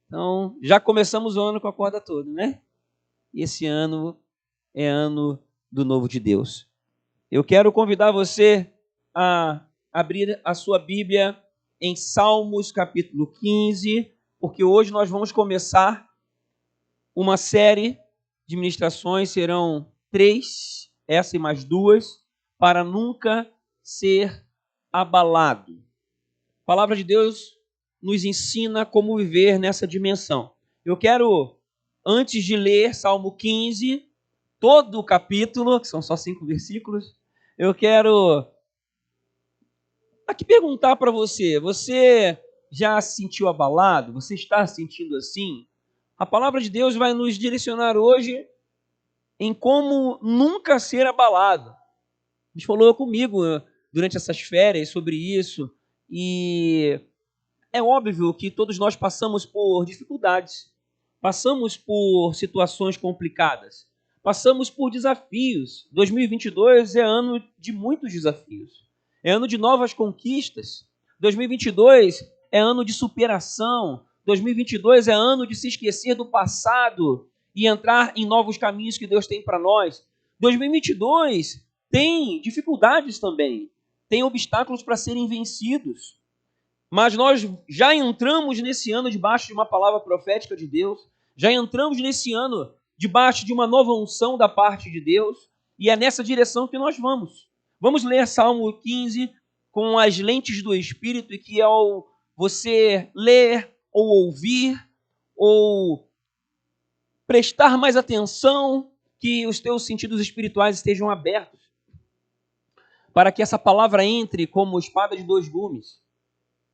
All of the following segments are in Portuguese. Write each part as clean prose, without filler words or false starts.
Então, já começamos o ano com a corda toda, né? E esse ano é ano do novo de Deus. Eu quero convidar você a abrir a sua Bíblia em Salmos capítulo 15, porque hoje nós vamos começar uma série de ministrações, serão 3, essa e mais 2, para nunca ser abalado. A palavra de Deus nos ensina como viver nessa dimensão. Eu quero, antes de ler Salmo 15, todo o capítulo, que são só 5 versículos, eu quero aqui perguntar para você, você já se sentiu abalado? Você está se sentindo assim? A palavra de Deus vai nos direcionar hoje em como nunca ser abalado. Deus falou comigo durante essas férias sobre isso, e é óbvio que todos nós passamos por dificuldades, passamos por situações complicadas, passamos por desafios. 2022 é ano de muitos desafios, é ano de novas conquistas. 2022 é ano de superação. 2022 é ano de se esquecer do passado e entrar em novos caminhos que Deus tem para nós. 2022 tem dificuldades também, tem obstáculos para serem vencidos. Mas nós já entramos nesse ano debaixo de uma palavra profética de Deus, já entramos nesse ano debaixo de uma nova unção da parte de Deus, e é nessa direção que nós vamos. Vamos ler Salmo 15 com as lentes do Espírito, e que ao você ler ou ouvir, ou prestar mais atenção, que os teus sentidos espirituais estejam abertos, para que essa palavra entre como espada de 2 gumes,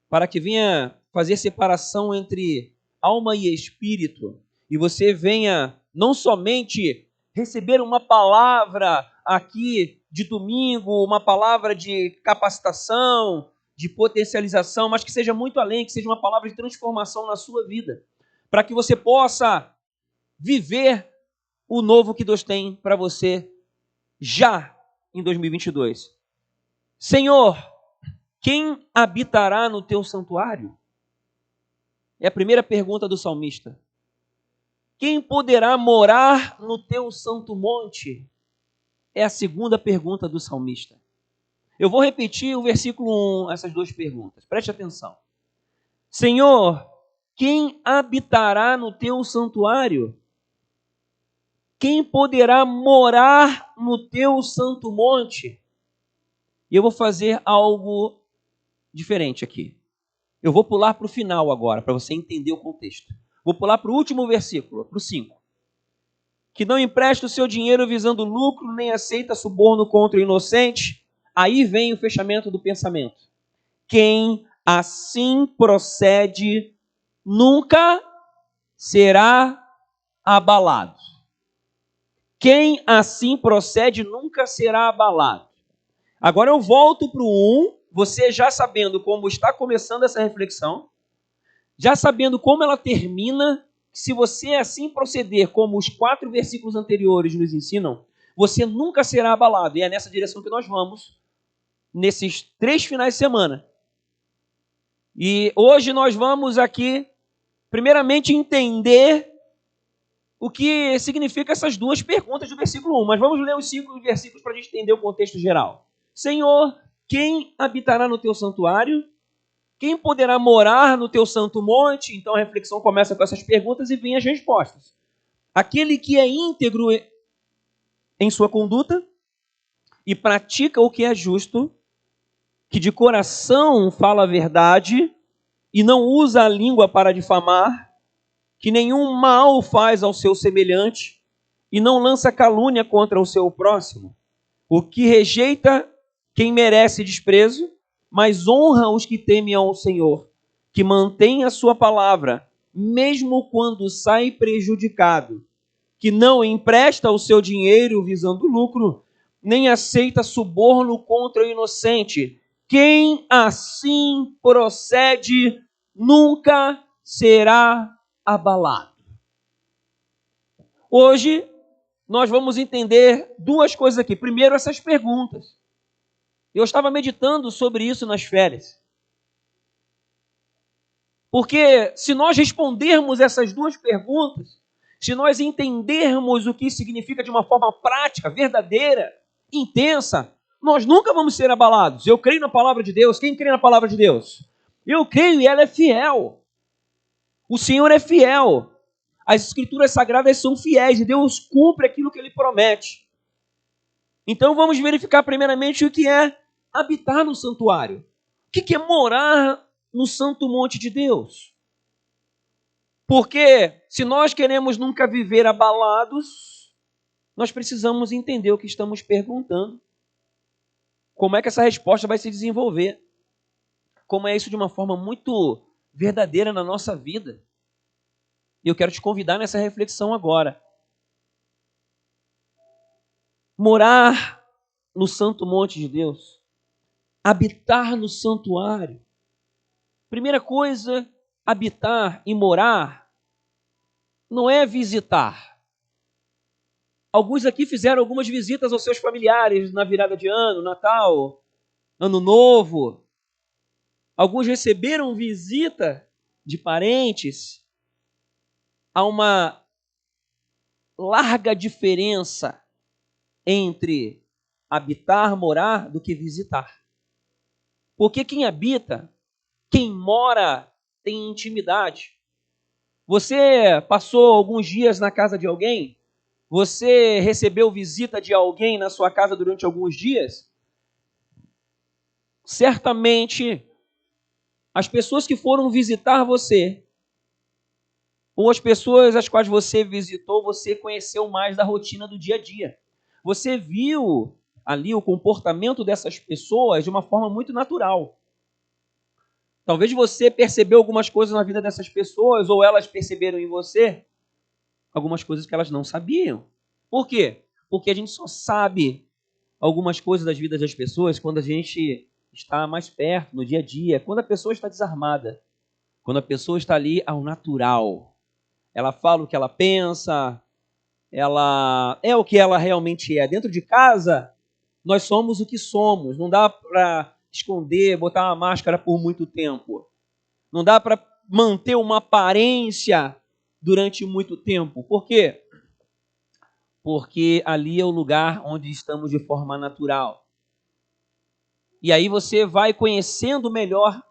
para que venha fazer separação entre alma e espírito, e você venha não somente receber uma palavra aqui de domingo, uma palavra de capacitação, de potencialização, mas que seja muito além, que seja uma palavra de transformação na sua vida, para que você possa viver o novo que Deus tem para você já em 2022. Senhor, quem habitará no teu santuário? É a primeira pergunta do salmista. Quem poderá morar no teu santo monte? É a segunda pergunta do salmista. Eu vou repetir o versículo 1, essas 2 perguntas. Preste atenção. Senhor, quem habitará no teu santuário? Quem poderá morar no teu santo monte? E eu vou fazer algo diferente aqui. Eu vou pular para o final agora, para você entender o contexto. Vou pular para o último versículo, para o 5. Que não empresta o seu dinheiro visando lucro, nem aceita suborno contra o inocente. Aí vem o fechamento do pensamento. Quem assim procede nunca será abalado. Quem assim procede nunca será abalado. Agora eu volto para o 1, você já sabendo como está começando essa reflexão, já sabendo como ela termina. Se você assim proceder como os 4 versículos anteriores nos ensinam, você nunca será abalado. E é nessa direção que nós vamos, nesses 3 finais de semana. E hoje nós vamos aqui, primeiramente, entender o que significa essas 2 perguntas do versículo 1. Mas vamos ler os 5 versículos para a gente entender o contexto geral. Senhor, quem habitará no teu santuário? Quem poderá morar no teu santo monte? Então a reflexão começa com essas perguntas e vem as respostas. Aquele que é íntegro em sua conduta e pratica o que é justo, que de coração fala a verdade e não usa a língua para difamar, que nenhum mal faz ao seu semelhante e não lança calúnia contra o seu próximo, o que rejeita quem merece desprezo, mas honra os que temem ao Senhor, que mantém a sua palavra, mesmo quando sai prejudicado, que não empresta o seu dinheiro visando lucro, nem aceita suborno contra o inocente. Quem assim procede nunca será abalado. Hoje nós vamos entender 2 coisas aqui. Primeiro, essas perguntas. Eu estava meditando sobre isso nas férias. Porque se nós respondermos essas duas perguntas, se nós entendermos o que isso significa de uma forma prática, verdadeira, intensa, nós nunca vamos ser abalados. Eu creio na palavra de Deus. Quem crê na palavra de Deus? Eu creio e ela é fiel. O Senhor é fiel. As Escrituras Sagradas são fiéis e Deus cumpre aquilo que Ele promete. Então vamos verificar primeiramente o que é habitar no santuário. O que é morar no santo monte de Deus? Porque se nós queremos nunca viver abalados, nós precisamos entender o que estamos perguntando. Como é que essa resposta vai se desenvolver? Como é isso de uma forma muito verdadeira na nossa vida? E eu quero te convidar nessa reflexão agora. Morar no santo monte de Deus. Habitar no santuário. Primeira coisa, habitar e morar não é visitar. Alguns aqui fizeram algumas visitas aos seus familiares na virada de ano, Natal, Ano Novo. Alguns receberam visita de parentes. Há uma larga diferença entre habitar, morar, do que visitar. Porque quem habita, quem mora, tem intimidade. Você passou alguns dias na casa de alguém? Você recebeu visita de alguém na sua casa durante alguns dias? Certamente, as pessoas que foram visitar você, ou as pessoas às quais você visitou, você conheceu mais da rotina do dia a dia. Você viu ali o comportamento dessas pessoas de uma forma muito natural. Talvez você percebeu algumas coisas na vida dessas pessoas, ou elas perceberam em você algumas coisas que elas não sabiam. Por quê? Porque a gente só sabe algumas coisas das vidas das pessoas quando a gente está mais perto, no dia a dia, quando a pessoa está desarmada, quando a pessoa está ali ao natural. Ela fala o que ela pensa, ela é o que ela realmente é. Dentro de casa, nós somos o que somos. Não dá para esconder, botar uma máscara por muito tempo. Não dá para manter uma aparência durante muito tempo. Por quê? Porque ali é o lugar onde estamos de forma natural. E aí você vai conhecendo melhor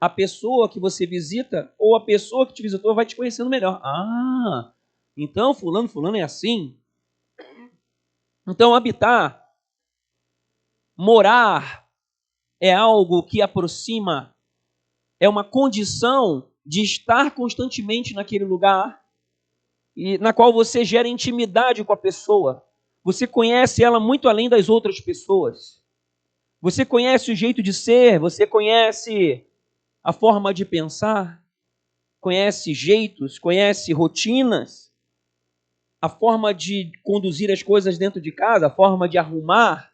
a pessoa que você visita, ou a pessoa que te visitou vai te conhecendo melhor. Ah, então fulano é assim. Então habitar, morar, é algo que aproxima, é uma condição de estar constantemente naquele lugar e na qual você gera intimidade com a pessoa. Você conhece ela muito além das outras pessoas. Você conhece o jeito de ser, você conhece a forma de pensar, conhece jeitos, conhece rotinas, a forma de conduzir as coisas dentro de casa, a forma de arrumar,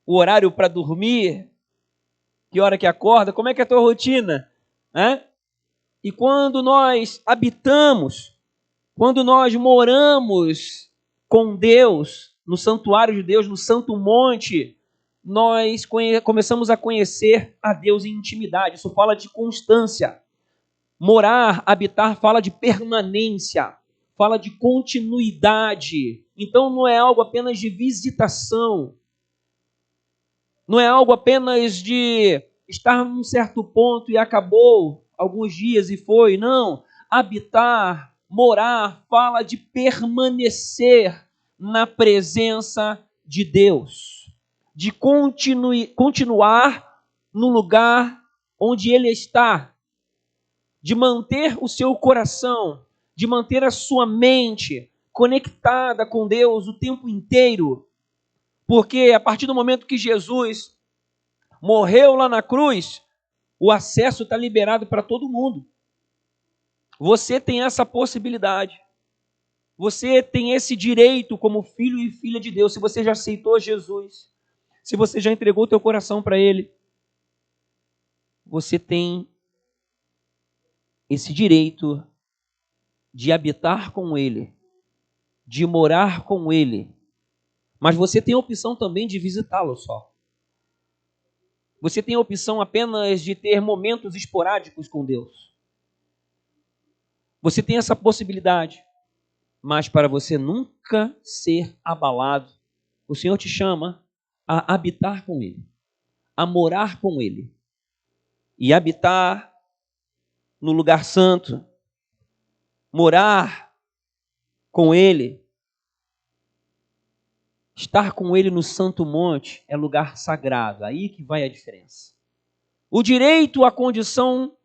o horário para dormir, que hora que acorda, como é que é a tua rotina? E quando nós habitamos, quando nós moramos com Deus, no santuário de Deus, no santo monte, nós começamos a conhecer a Deus em intimidade. Isso fala de constância. Morar, habitar, fala de permanência, fala de continuidade. Então não é algo apenas de visitação, não é algo apenas de estar num certo ponto e acabou alguns dias e foi. Não, habitar, morar, fala de permanecer na presença de Deus, de continuar no lugar onde Ele está, de manter o seu coração, de manter a sua mente conectada com Deus o tempo inteiro. Porque a partir do momento que Jesus morreu lá na cruz, o acesso está liberado para todo mundo. Você tem essa possibilidade. Você tem esse direito como filho e filha de Deus. Se você já aceitou Jesus, se você já entregou o teu coração para Ele, você tem esse direito de habitar com Ele, de morar com Ele. Mas você tem a opção também de visitá-lo só. Você tem a opção apenas de ter momentos esporádicos com Deus. Você tem essa possibilidade. Mas para você nunca ser abalado, o Senhor te chama a habitar com Ele, a morar com Ele. E habitar no lugar santo, morar com Ele, estar com Ele no Santo Monte é lugar sagrado. Aí que vai a diferença. O direito, a condição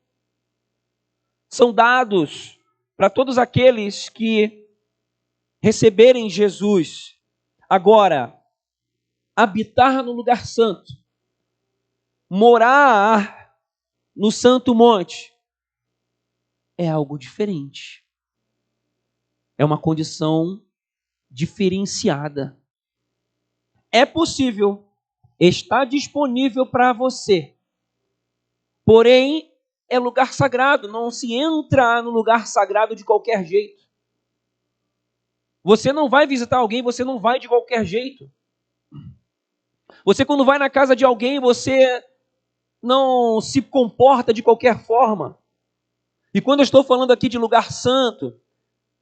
são dados para todos aqueles que receberem Jesus. Agora, habitar no lugar santo, morar no Santo Monte, é algo diferente. É uma condição diferenciada. É possível, está disponível para você. Porém, é lugar sagrado, não se entra no lugar sagrado de qualquer jeito. Você não vai visitar alguém, você não vai de qualquer jeito. Você, quando vai na casa de alguém, você não se comporta de qualquer forma. E quando eu estou falando aqui de lugar santo,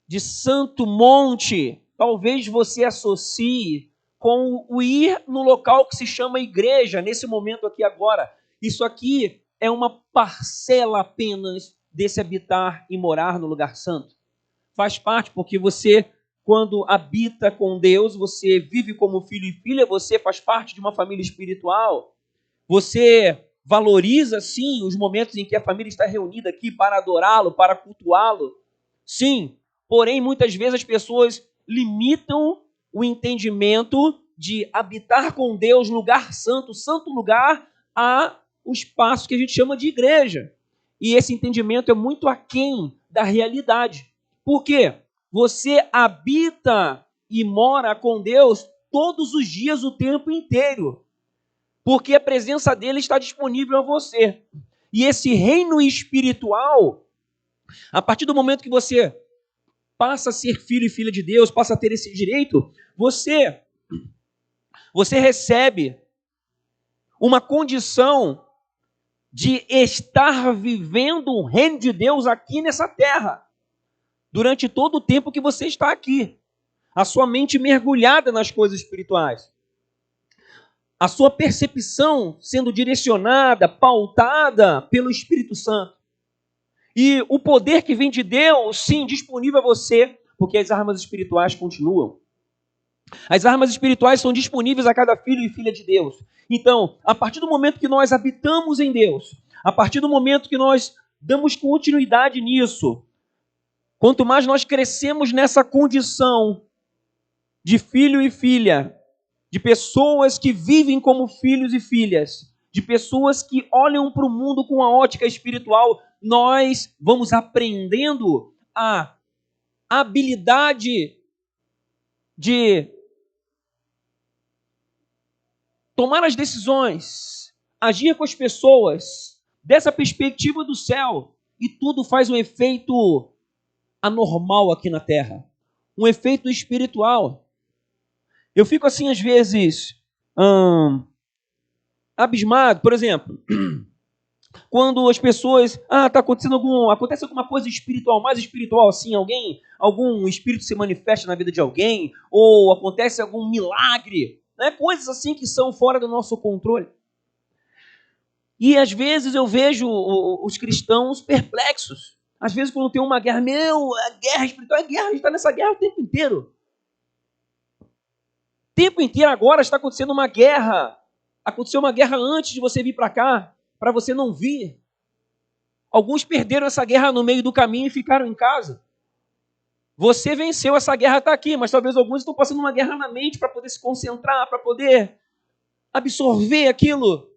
de Santo Monte, talvez você associe com o ir no local que se chama igreja, nesse momento aqui agora. Isso aqui é uma parcela apenas desse habitar e morar no lugar santo. Faz parte, porque você, quando habita com Deus, você vive como filho e filha, você faz parte de uma família espiritual, você valoriza, sim, os momentos em que a família está reunida aqui para adorá-lo, para cultuá-lo, sim, porém, muitas vezes as pessoas limitam o entendimento de habitar com Deus, lugar santo, santo lugar, a o espaço que a gente chama de igreja. E esse entendimento é muito aquém da realidade. Por quê? Você habita e mora com Deus todos os dias, o tempo inteiro. Porque a presença dele está disponível a você. E esse reino espiritual, a partir do momento que você passa a ser filho e filha de Deus, passa a ter esse direito, você recebe uma condição de estar vivendo o reino de Deus aqui nessa terra, durante todo o tempo que você está aqui. A sua mente mergulhada nas coisas espirituais. A sua percepção sendo direcionada, pautada pelo Espírito Santo. E o poder que vem de Deus, sim, disponível a você, porque as armas espirituais continuam. As armas espirituais são disponíveis a cada filho e filha de Deus. Então, a partir do momento que nós habitamos em Deus, a partir do momento que nós damos continuidade nisso, quanto mais nós crescemos nessa condição de filho e filha, de pessoas que vivem como filhos e filhas, de pessoas que olham para o mundo com a ótica espiritual, nós vamos aprendendo a habilidade de tomar as decisões, agir com as pessoas, dessa perspectiva do céu, e tudo faz um efeito anormal aqui na terra, um efeito espiritual. Eu fico assim, às vezes, abismado, por exemplo, quando as pessoas, acontece alguma coisa espiritual, mais espiritual assim, algum espírito se manifesta na vida de alguém, ou acontece algum milagre, né? Coisas assim que são fora do nosso controle. E às vezes eu vejo os cristãos perplexos. Às vezes quando tem uma guerra, a guerra espiritual é guerra, a gente está nessa guerra o tempo inteiro. O tempo inteiro agora está acontecendo uma guerra. Aconteceu uma guerra antes de você vir para cá, para você não vir. Alguns perderam essa guerra no meio do caminho e ficaram em casa. Você venceu, essa guerra está aqui, mas talvez alguns estão passando uma guerra na mente para poder se concentrar, para poder absorver aquilo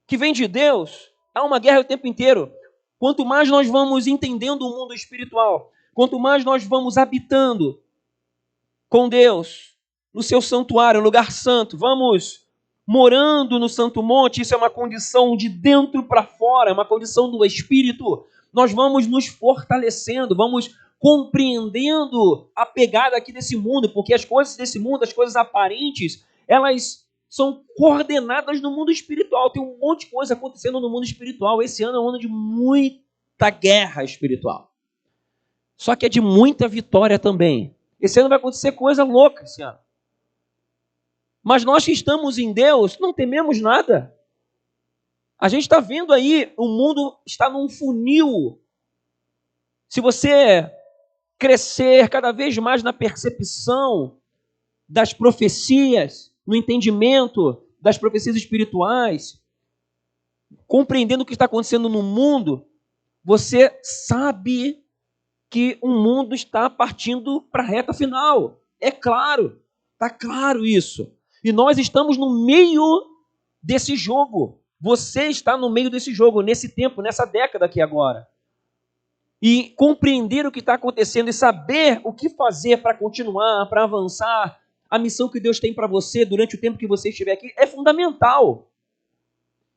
que vem de Deus. Há uma guerra o tempo inteiro. Quanto mais nós vamos entendendo o mundo espiritual, quanto mais nós vamos habitando com Deus, no seu santuário, no lugar santo, vamos morando no Santo Monte, isso é uma condição de dentro para fora, é uma condição do Espírito. Nós vamos nos fortalecendo, vamos compreendendo a pegada aqui desse mundo, porque as coisas desse mundo, as coisas aparentes, elas são coordenadas no mundo espiritual. Tem um monte de coisa acontecendo no mundo espiritual. Esse ano é um ano de muita guerra espiritual. Só que é de muita vitória também. Esse ano vai acontecer coisa louca esse ano. Mas nós que estamos em Deus, não tememos nada. A gente está vendo aí, o mundo está num funil. Se você crescer cada vez mais na percepção das profecias, no entendimento das profecias espirituais, compreendendo o que está acontecendo no mundo, você sabe que o mundo está partindo para a reta final. É claro, está claro isso. E nós estamos no meio desse jogo. Você está no meio desse jogo, nesse tempo, nessa década aqui agora. E compreender o que está acontecendo e saber o que fazer para continuar, para avançar, a missão que Deus tem para você durante o tempo que você estiver aqui é fundamental.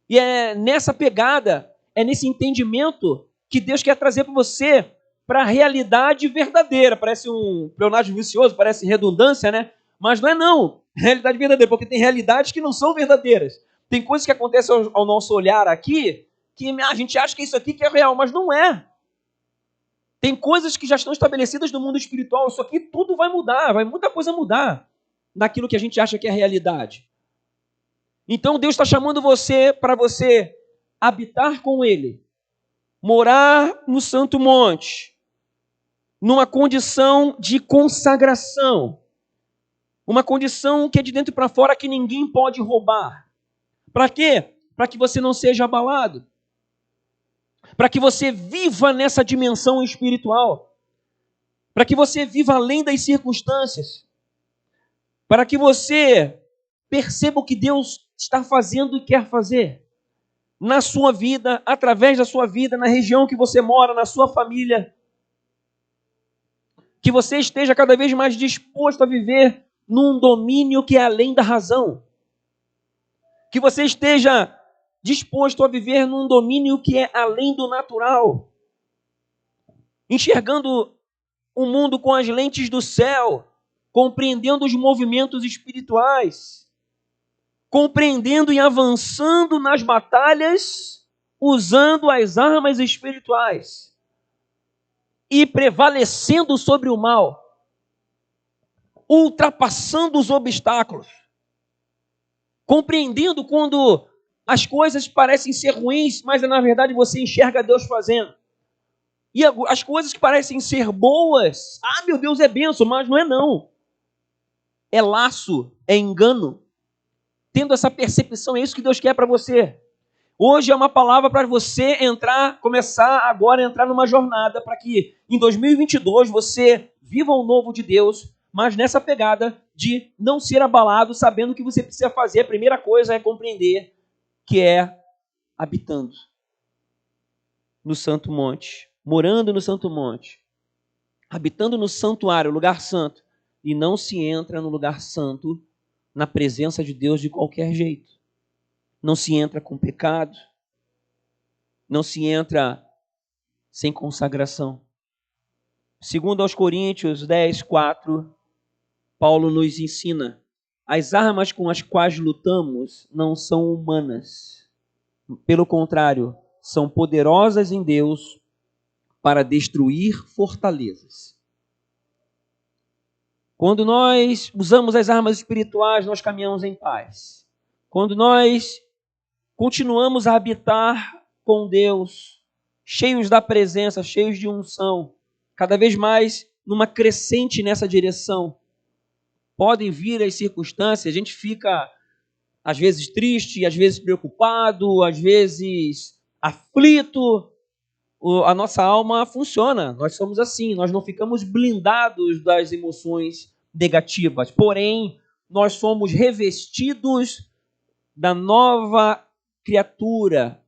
E é nessa pegada, é nesse entendimento que Deus quer trazer para você para a realidade verdadeira. Parece um pleonasmo vicioso, parece redundância, né? Mas não é não. Realidade verdadeira, porque tem realidades que não são verdadeiras. Tem coisas que acontecem ao nosso olhar aqui que a gente acha que isso aqui que é real, mas não é. Tem coisas que já estão estabelecidas no mundo espiritual. Isso aqui tudo vai mudar, vai muita coisa mudar naquilo que a gente acha que é realidade. Então Deus está chamando você para você habitar com Ele, morar no Santo Monte, numa condição de consagração, uma condição que é de dentro para fora que ninguém pode roubar. Para quê? Para que você não seja abalado, para que você viva nessa dimensão espiritual, para que você viva além das circunstâncias, para que você perceba o que Deus está fazendo e quer fazer na sua vida, através da sua vida, na região que você mora, na sua família. Que você esteja cada vez mais disposto a viver num domínio que é além da razão. Que você esteja disposto a viver num domínio que é além do natural. Enxergando o mundo com as lentes do céu, compreendendo os movimentos espirituais, compreendendo e avançando nas batalhas, usando as armas espirituais e prevalecendo sobre o mal, ultrapassando os obstáculos, compreendendo quando as coisas parecem ser ruins, mas na verdade você enxerga Deus fazendo. E as coisas que parecem ser boas, meu Deus, é bênção, mas não é não. É laço, é engano. Tendo essa percepção, é isso que Deus quer para você. Hoje é uma palavra para você começar agora a entrar numa jornada para que em 2022 você viva o novo de Deus, mas nessa pegada de não ser abalado, sabendo o que você precisa fazer. A primeira coisa é compreender que é habitando no Santo Monte, morando no Santo Monte, habitando no santuário, lugar santo, e não se entra no lugar santo na presença de Deus de qualquer jeito. Não se entra com pecado, não se entra sem consagração. Segundo aos Coríntios 10:4, Paulo nos ensina: as armas com as quais lutamos não são humanas. Pelo contrário, são poderosas em Deus para destruir fortalezas. Quando nós usamos as armas espirituais, nós caminhamos em paz. Quando nós continuamos a habitar com Deus, cheios da presença, cheios de unção, cada vez mais numa crescente nessa direção. Podem vir as circunstâncias, a gente fica às vezes triste, às vezes preocupado, às vezes aflito. A nossa alma funciona, nós somos assim, nós não ficamos blindados das emoções negativas, porém, nós somos revestidos da nova criatura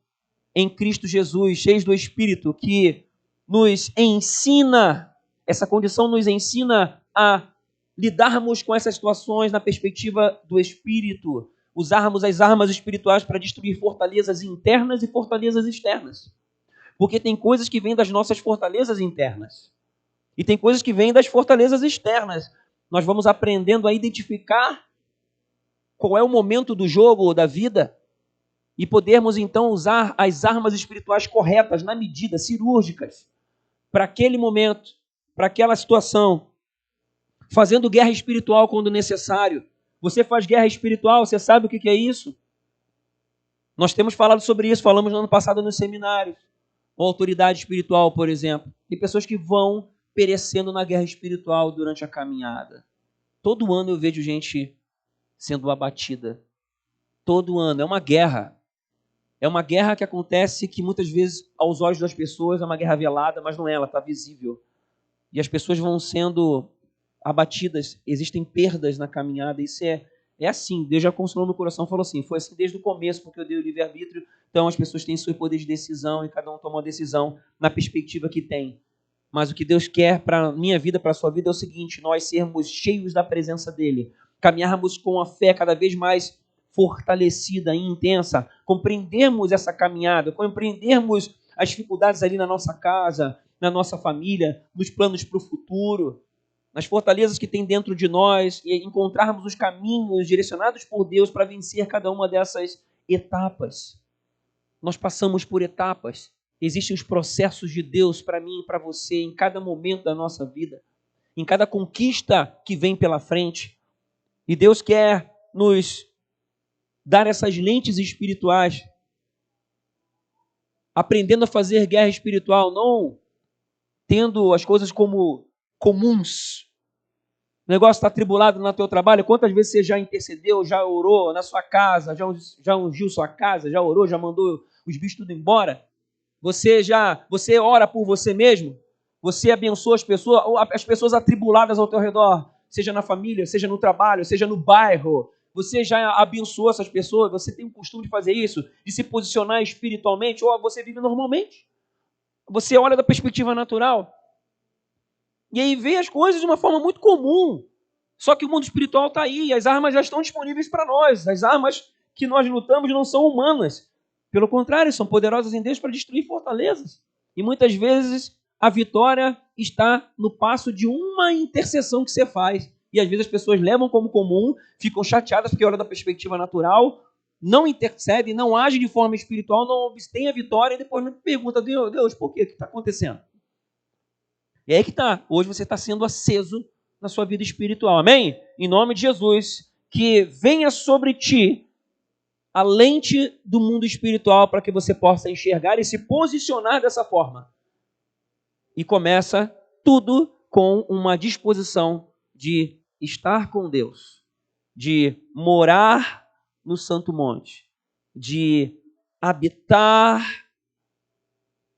em Cristo Jesus, cheios do Espírito, que nos ensina, essa condição nos ensina a lidarmos com essas situações na perspectiva do Espírito, usarmos as armas espirituais para destruir fortalezas internas e fortalezas externas. Porque tem coisas que vêm das nossas fortalezas internas. E tem coisas que vêm das fortalezas externas. Nós vamos aprendendo a identificar qual é o momento do jogo ou da vida, e podermos então usar as armas espirituais corretas, na medida, cirúrgicas, para aquele momento, para aquela situação, fazendo guerra espiritual quando necessário. Você faz guerra espiritual, você sabe o que é isso? Nós temos falado sobre isso, falamos no ano passado nos seminários. Ou autoridade espiritual, por exemplo. Tem pessoas que vão perecendo na guerra espiritual durante a caminhada. Todo ano eu vejo gente sendo abatida. Todo ano. É uma guerra. É uma guerra que acontece que muitas vezes, aos olhos das pessoas, é uma guerra velada, mas não é, ela está visível. E as pessoas vão sendo abatidas, existem perdas na caminhada. Isso é assim, Deus já consolou meu coração, falou assim, foi assim desde o começo, porque eu dei o livre-arbítrio, então as pessoas têm seu poder de decisão e cada um toma uma decisão na perspectiva que tem. Mas o que Deus quer para a minha vida, para a sua vida é o seguinte, nós sermos cheios da presença dEle, caminharmos com a fé cada vez mais fortalecida e intensa, compreendermos essa caminhada, compreendermos as dificuldades ali na nossa casa, na nossa família, nos planos para o futuro, nas fortalezas que tem dentro de nós, e encontrarmos os caminhos direcionados por Deus para vencer cada uma dessas etapas. Nós passamos por etapas. Existem os processos de Deus para mim e para você em cada momento da nossa vida, em cada conquista que vem pela frente. E Deus quer nos dar essas lentes espirituais, aprendendo a fazer guerra espiritual, não tendo as coisas como comuns. O negócio está atribulado no teu trabalho. Quantas vezes você já intercedeu, já orou na sua casa, já ungiu sua casa, já orou, já mandou os bichos tudo embora? Você ora por você mesmo? Você abençoa as pessoas atribuladas ao teu redor, seja na família, seja no trabalho, seja no bairro. Você já abençoou essas pessoas? Você tem o costume de fazer isso? De se posicionar espiritualmente? Ou você vive normalmente? Você olha da perspectiva natural? E aí vê as coisas de uma forma muito comum. Só que o mundo espiritual está aí, as armas já estão disponíveis para nós. As armas que nós lutamos não são humanas. Pelo contrário, são poderosas em Deus para destruir fortalezas. E muitas vezes a vitória está no passo de uma intercessão que você faz. E às vezes as pessoas levam como comum, ficam chateadas porque olham da perspectiva natural, não intercedem, não agem de forma espiritual, não obtêm a vitória e depois me perguntam, Deus, por quê? O que está acontecendo? E aí que está. Hoje você está sendo aceso na sua vida espiritual. Amém? Em nome de Jesus, que venha sobre ti a lente do mundo espiritual para que você possa enxergar e se posicionar dessa forma. E começa tudo com uma disposição de estar com Deus, de morar no Santo Monte, de habitar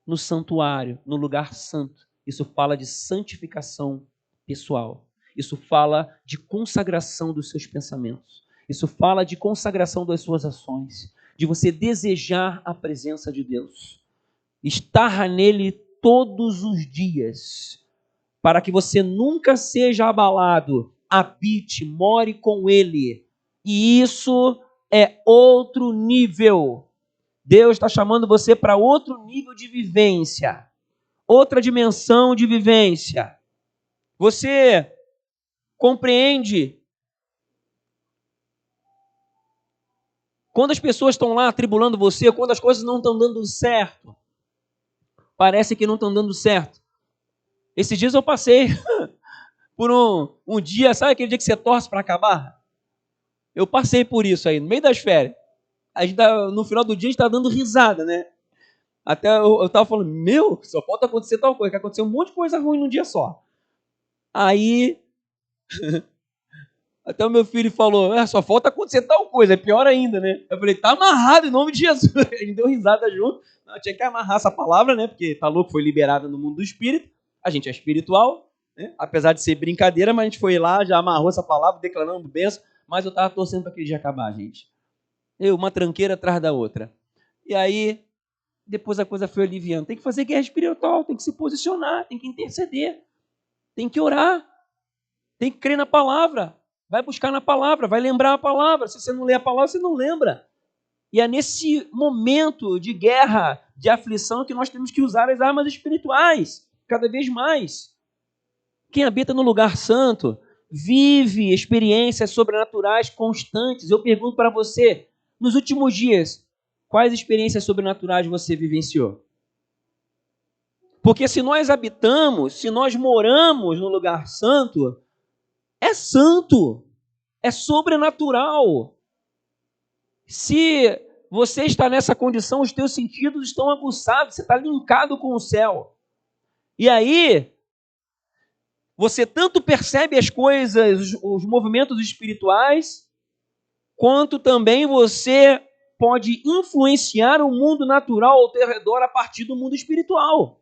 no santuário, no lugar santo. Isso fala de santificação pessoal. Isso fala de consagração dos seus pensamentos. Isso fala de consagração das suas ações, de você desejar a presença de Deus, estar nele todos os dias, para que você nunca seja abalado, habite, more com ele. E isso é outro nível. Deus está chamando você para outro nível de vivência, outra dimensão de vivência. Você compreende? Quando as pessoas estão lá atribulando você, quando as coisas não estão dando certo, parece que não estão dando certo. Esses dias eu passei por um dia, sabe aquele dia que você torce para acabar? Eu passei por isso aí, no meio das férias. No final do dia a gente está dando risada, né? Até eu estava falando, só falta acontecer tal coisa, que aconteceu um monte de coisa ruim num dia só. Aí, até o meu filho falou, só falta acontecer tal coisa, é pior ainda, né? Eu falei, tá amarrado em nome de Jesus. A gente deu risada junto. Não, tinha que amarrar essa palavra, né? Porque tá louco, foi liberada no mundo do espírito. A gente é espiritual, né? Apesar de ser brincadeira, mas a gente foi lá, já amarrou essa palavra, declarando bênção, mas eu tava torcendo para aquele dia acabar, gente. Uma tranqueira atrás da outra. E aí, depois a coisa foi aliviando. Tem que fazer guerra espiritual, tem que se posicionar, tem que interceder, tem que orar, tem que crer na palavra, vai buscar na palavra, vai lembrar a palavra. Se você não lê a palavra, você não lembra. E é nesse momento de guerra, de aflição, que nós temos que usar as armas espirituais, cada vez mais. Quem habita no lugar santo, vive experiências sobrenaturais constantes. Eu pergunto para você, nos últimos dias, quais experiências sobrenaturais você vivenciou? Porque se nós habitamos, se nós moramos no lugar santo, é sobrenatural. Se você está nessa condição, os teus sentidos estão aguçados, você está linkado com o céu. E aí, você tanto percebe as coisas, os movimentos espirituais, quanto também você pode influenciar o mundo natural ao teu redor a partir do mundo espiritual.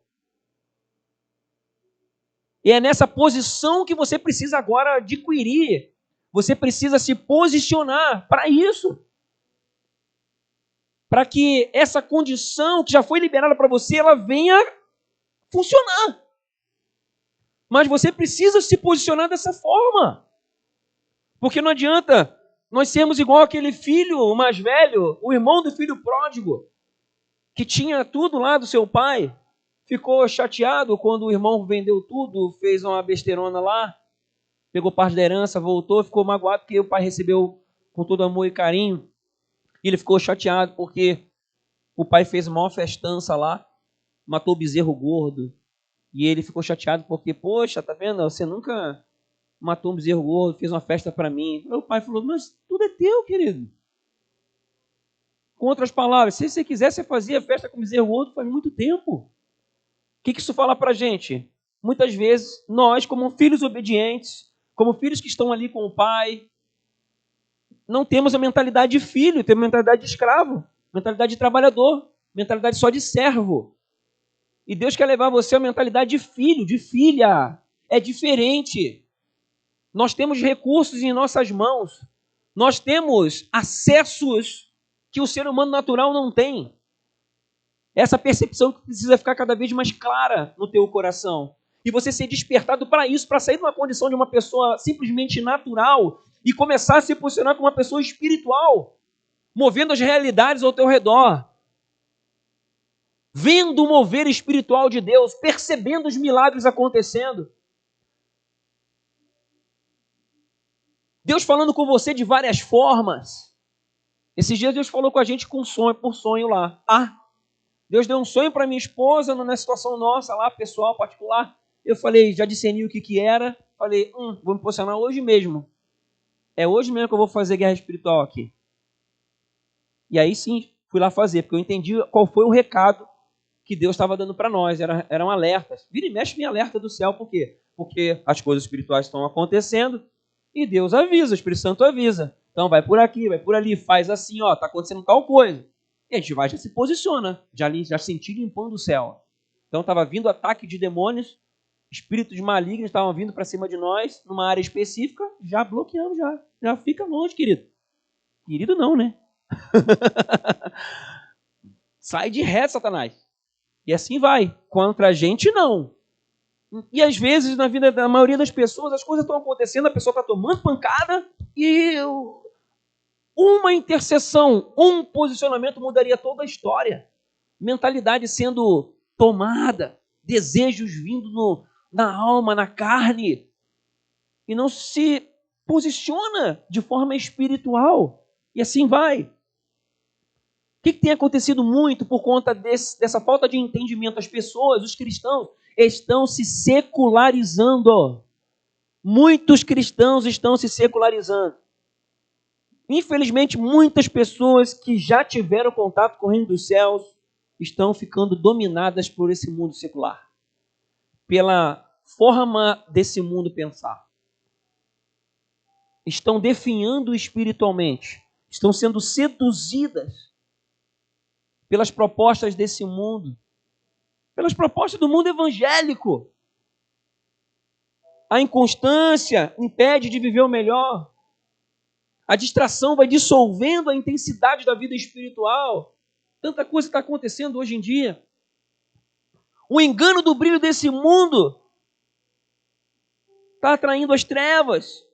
E é nessa posição que você precisa agora adquirir. Você precisa se posicionar para isso. Para que essa condição que já foi liberada para você, ela venha funcionar. Mas você precisa se posicionar dessa forma. Porque não adianta nós sermos igual aquele filho, o mais velho, o irmão do filho pródigo, que tinha tudo lá do seu pai, ficou chateado quando o irmão vendeu tudo, fez uma besteirona lá, pegou parte da herança, voltou, ficou magoado porque o pai recebeu com todo amor e carinho. E ele ficou chateado porque o pai fez uma maior festança lá, matou o bezerro gordo. E ele ficou chateado porque, poxa, tá vendo? Você nunca matou um bezerro gordo, fez uma festa para mim. O pai falou, mas tudo é teu, querido. Com outras palavras, se você quiser, você fazia festa com bezerro gordo faz muito tempo. O que isso fala pra gente? Muitas vezes, nós, como filhos obedientes, como filhos que estão ali com o pai, não temos a mentalidade de filho, temos a mentalidade de escravo, mentalidade de trabalhador, mentalidade só de servo. E Deus quer levar você a mentalidade de filho, de filha. É diferente. Nós temos recursos em nossas mãos. Nós temos acessos que o ser humano natural não tem. Essa percepção que precisa ficar cada vez mais clara no teu coração. E você ser despertado para isso, para sair de uma condição de uma pessoa simplesmente natural e começar a se posicionar como uma pessoa espiritual, movendo as realidades ao teu redor. Vendo o mover espiritual de Deus, percebendo os milagres acontecendo. Deus falando com você de várias formas. Esses dias Deus falou com a gente com sonho, por sonho lá. Deus deu um sonho para minha esposa, numa situação nossa lá, pessoal, particular. Eu falei, já discerni o que era. Falei, vou me posicionar hoje mesmo. É hoje mesmo que eu vou fazer guerra espiritual aqui. E aí sim, fui lá fazer, porque eu entendi qual foi o recado que Deus estava dando para nós, eram alertas. Vira e mexe, vem alerta do céu, por quê? Porque as coisas espirituais estão acontecendo e Deus avisa, o Espírito Santo avisa. Então vai por aqui, vai por ali, faz assim, está acontecendo tal coisa. E a gente vai, já se posiciona, já senti limpando o céu. Então estava vindo ataque de demônios, espíritos malignos estavam vindo para cima de nós, numa área específica, já bloqueamos, já fica longe, querido. Querido não, né? Sai de ré, Satanás. E assim vai. Contra a gente, não. E às vezes, na vida da maioria das pessoas, as coisas estão acontecendo, a pessoa está tomando pancada e uma intercessão, um posicionamento mudaria toda a história. Mentalidade sendo tomada, desejos vindo na alma, na carne, e não se posiciona de forma espiritual. E assim vai. O que tem acontecido muito por conta dessa falta de entendimento? As pessoas, os cristãos, estão se secularizando. Muitos cristãos estão se secularizando. Infelizmente, muitas pessoas que já tiveram contato com o reino dos céus estão ficando dominadas por esse mundo secular. Pela forma desse mundo pensar. Estão definhando espiritualmente. Estão sendo seduzidas pelas propostas desse mundo, pelas propostas do mundo evangélico. A inconstância impede de viver o melhor. A distração vai dissolvendo a intensidade da vida espiritual. Tanta coisa está acontecendo hoje em dia. O engano do brilho desse mundo está atraindo as trevas.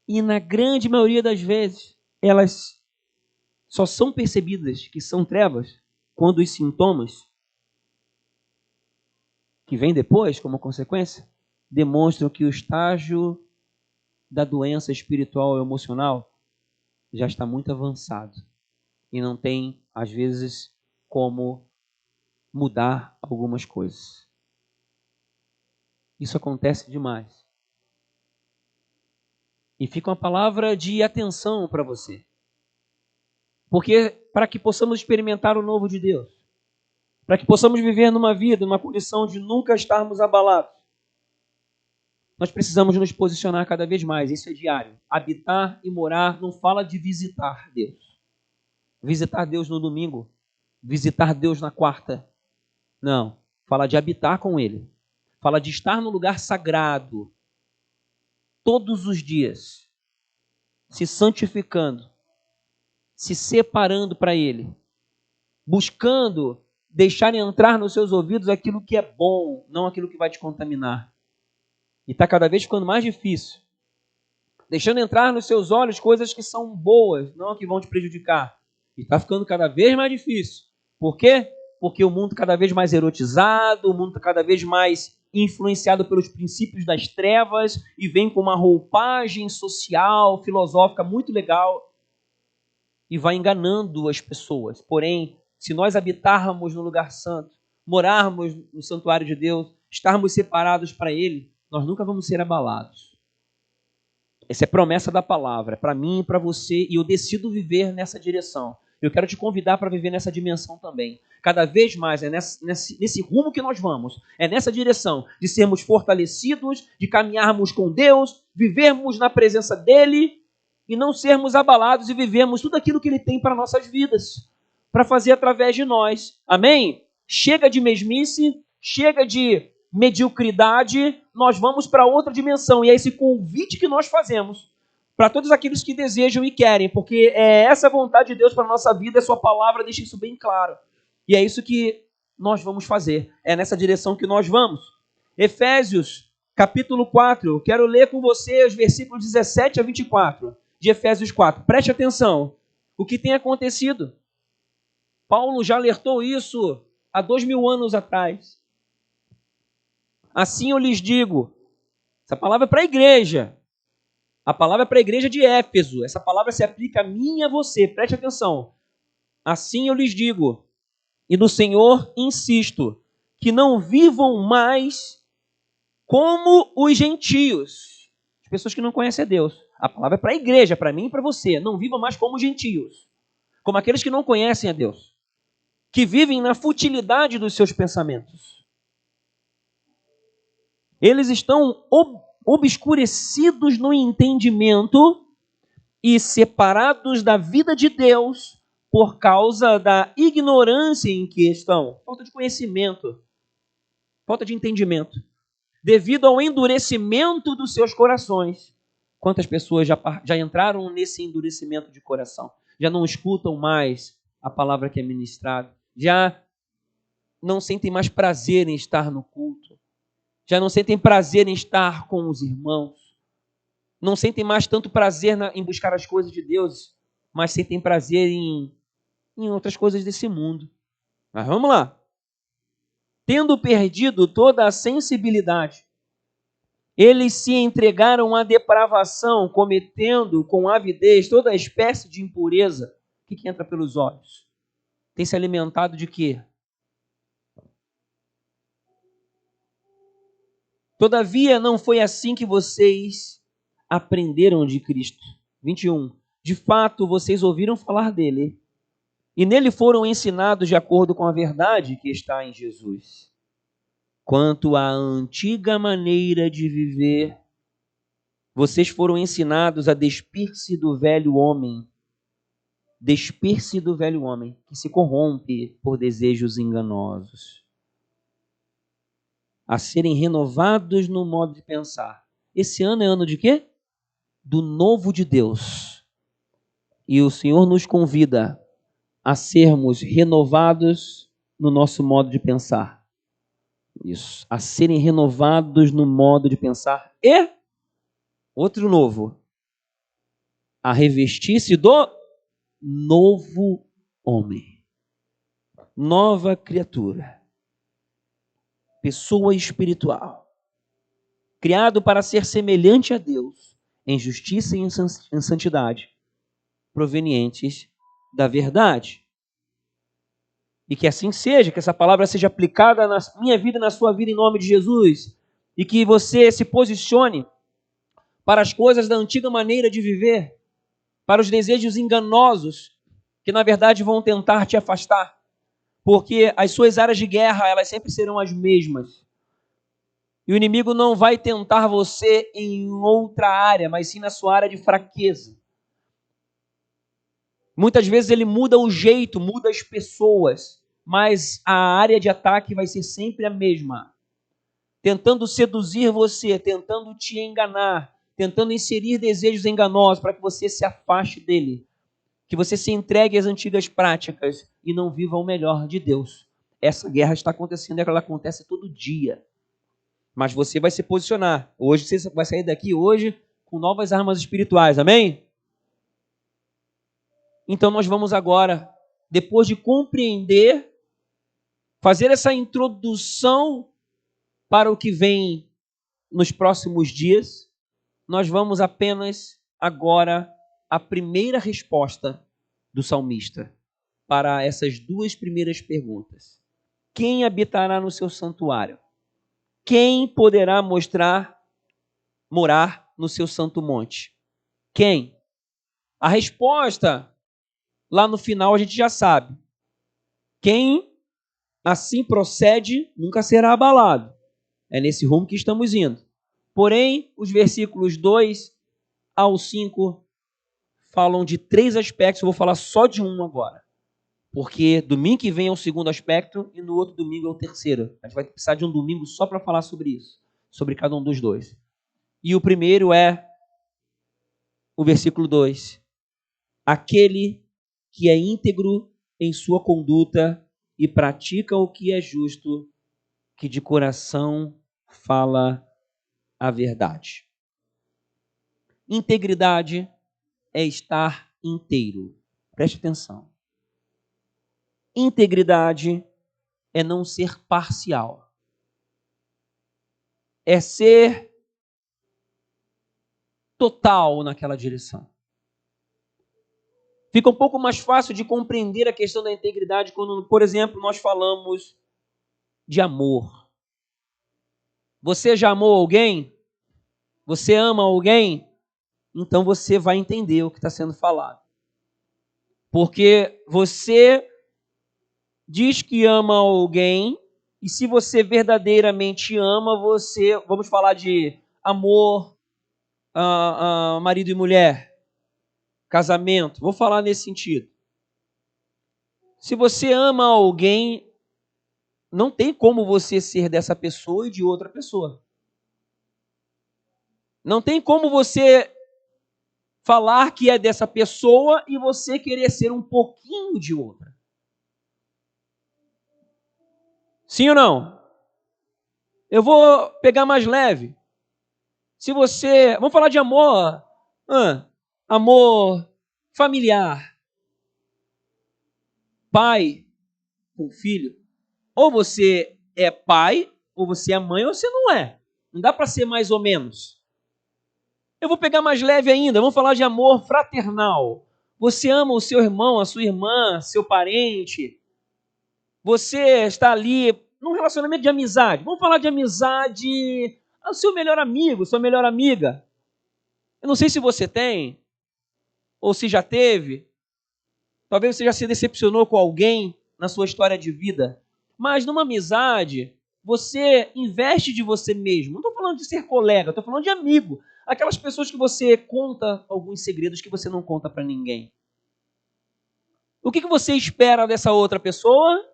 E na grande maioria das vezes, elas só são percebidas que são trevas quando os sintomas que vêm depois, como consequência, demonstram que o estágio da doença espiritual ou emocional já está muito avançado e não tem, às vezes, como mudar algumas coisas. Isso acontece demais. E fica uma palavra de atenção para você. Porque para que possamos experimentar o novo de Deus, para que possamos viver numa vida, numa condição de nunca estarmos abalados, nós precisamos nos posicionar cada vez mais. Isso é diário. Habitar e morar não fala de visitar Deus. Visitar Deus no domingo, visitar Deus na quarta. Não. Fala de habitar com Ele. Fala de estar no lugar sagrado todos os dias, se santificando, se separando para Ele, buscando deixar entrar nos seus ouvidos aquilo que é bom, não aquilo que vai te contaminar. E está cada vez ficando mais difícil. Deixando entrar nos seus olhos coisas que são boas, não que vão te prejudicar. E está ficando cada vez mais difícil. Por quê? Porque o mundo cada vez mais erotizado, o mundo cada vez mais influenciado pelos princípios das trevas e vem com uma roupagem social, filosófica muito legal e vai enganando as pessoas. Porém, se nós habitarmos no lugar santo, morarmos no santuário de Deus, estarmos separados para Ele, nós nunca vamos ser abalados. Essa é a promessa da palavra, para mim e para você, e eu decido viver nessa direção. Eu quero te convidar para viver nessa dimensão também. Cada vez mais é nesse rumo que nós vamos, é nessa direção de sermos fortalecidos, de caminharmos com Deus, vivermos na presença dEle e não sermos abalados e vivermos tudo aquilo que Ele tem para nossas vidas, para fazer através de nós. Amém? Chega de mesmice, chega de mediocridade, nós vamos para outra dimensão. E é esse convite que nós fazemos para todos aqueles que desejam e querem, porque é essa vontade de Deus para a nossa vida, a sua palavra deixa isso bem claro. E é isso que nós vamos fazer, é nessa direção que nós vamos. Efésios, capítulo 4, eu quero ler com você os versículos 17 a 24 de Efésios 4. Preste atenção, o que tem acontecido. Paulo já alertou isso há 2000 anos atrás. Assim eu lhes digo, essa palavra é para a igreja. A palavra é para a igreja de Éfeso. Essa palavra se aplica a mim e a você. Preste atenção. Assim eu lhes digo, e no Senhor insisto, que não vivam mais como os gentios. As pessoas que não conhecem a Deus. A palavra é para a igreja, para mim e para você. Não vivam mais como os gentios. Como aqueles que não conhecem a Deus. Que vivem na futilidade dos seus pensamentos. Eles estão obscurecidos no entendimento e separados da vida de Deus por causa da ignorância em que estão. Falta de conhecimento, falta de entendimento. Devido ao endurecimento dos seus corações. Quantas pessoas já entraram nesse endurecimento de coração? Já não escutam mais a palavra que é ministrada. Já não sentem mais prazer em estar no culto. Já não sentem prazer em estar com os irmãos. Não sentem mais tanto prazer em buscar as coisas de Deus, mas sentem prazer em outras coisas desse mundo. Mas vamos lá. Tendo perdido toda a sensibilidade, eles se entregaram à depravação, cometendo com avidez toda a espécie de impureza. O que entra pelos olhos? Tem se alimentado de quê? Todavia, não foi assim que vocês aprenderam de Cristo. 21. De fato, vocês ouviram falar dele e nele foram ensinados de acordo com a verdade que está em Jesus. Quanto à antiga maneira de viver, vocês foram ensinados a despir-se do velho homem. Despir-se do velho homem, que se corrompe por desejos enganosos. A serem renovados no modo de pensar. Esse ano é ano de quê? Do novo de Deus. E o Senhor nos convida a sermos renovados no nosso modo de pensar. Isso. A serem renovados no modo de pensar. E, outro novo, a revestir-se do novo homem. Nova criatura. Pessoa espiritual. criado para ser semelhante a Deus, em justiça e em santidade, provenientes da verdade. E que assim seja, que essa palavra seja aplicada na minha vida e na sua vida em nome de Jesus. E que você se posicione para as coisas da antiga maneira de viver, para os desejos enganosos, que na verdade vão tentar te afastar. Porque as suas áreas de guerra, elas sempre serão as mesmas. E o inimigo não vai tentar você em outra área, mas sim na sua área de fraqueza. Muitas vezes ele muda o jeito, muda as pessoas, mas a área de ataque vai ser sempre a mesma. Tentando seduzir você, tentando te enganar, tentando inserir desejos enganosos para que você se afaste dele, que você se entregue às antigas práticas e não viva o melhor de Deus. Essa guerra está acontecendo, ela acontece todo dia. Mas você vai se posicionar. Hoje você vai sair daqui hoje com novas armas espirituais, amém? Então nós vamos agora, depois de compreender, fazer essa introdução para o que vem nos próximos dias, nós vamos apenas agora a primeira resposta do salmista para essas duas primeiras perguntas. Quem habitará no seu santuário? Quem poderá morar no seu santo monte? Quem? A resposta, lá no final, a gente já sabe. Quem assim procede, nunca será abalado. É nesse rumo que estamos indo. Porém, os versículos 2 ao 5 falam de 3 aspectos. Eu vou falar só de um agora. Porque domingo que vem é o segundo aspecto e no outro domingo é o terceiro. A gente vai precisar de um domingo só para falar sobre isso. Sobre cada um dos dois. E o primeiro é o versículo 2. Aquele que é íntegro em sua conduta e pratica o que é justo, que de coração fala a verdade. Integridade é estar inteiro. Preste atenção. Integridade é não ser parcial. É ser total naquela direção. Fica um pouco mais fácil de compreender a questão da integridade quando, por exemplo, nós falamos de amor. Você já amou alguém? Você ama alguém? Então você vai entender o que está sendo falado. Porque você diz que ama alguém, e se você verdadeiramente ama, vamos falar de amor, marido e mulher, casamento, vou falar nesse sentido. Se você ama alguém, não tem como você ser dessa pessoa e de outra pessoa. Não tem como você falar que é dessa pessoa e você querer ser um pouquinho de outra. Sim ou não? Eu vou pegar mais leve. Se você... Vamos falar de amor. Amor familiar. Pai com filho. Ou você é pai, ou você é mãe, ou você não é. Não dá para ser mais ou menos. Eu vou pegar mais leve ainda. Vamos falar de amor fraternal. Você ama o seu irmão, a sua irmã, seu parente. Você está ali num relacionamento de amizade. Vamos falar de amizade ao seu melhor amigo, sua melhor amiga. Eu não sei se você tem, ou se já teve. Talvez você já se decepcionou com alguém na sua história de vida. Mas numa amizade, você investe de você mesmo. Não estou falando de ser colega, estou falando de amigo. Aquelas pessoas que você conta alguns segredos que você não conta para ninguém. O que você espera dessa outra pessoa?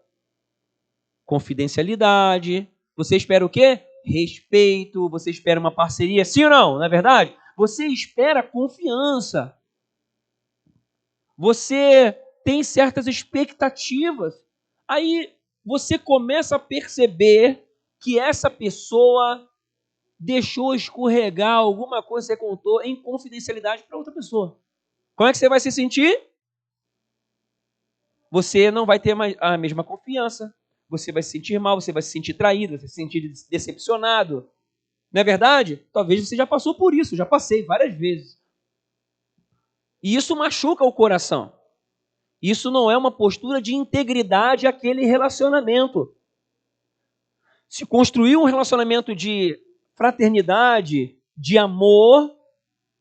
Confidencialidade. Você espera o quê? Respeito. Você espera uma parceria. Sim ou não? Não é verdade? Você espera confiança. Você tem certas expectativas. Aí você começa a perceber que essa pessoa deixou escorregar alguma coisa que você contou em confidencialidade para outra pessoa. Como é que você vai se sentir? Você não vai ter a mesma confiança. Você vai se sentir mal, você vai se sentir traído, você vai se sentir decepcionado. Não é verdade? Talvez você já passou por isso, já passei várias vezes. E isso machuca o coração. Isso não é uma postura de integridade àquele relacionamento. Se construiu um relacionamento de fraternidade, de amor,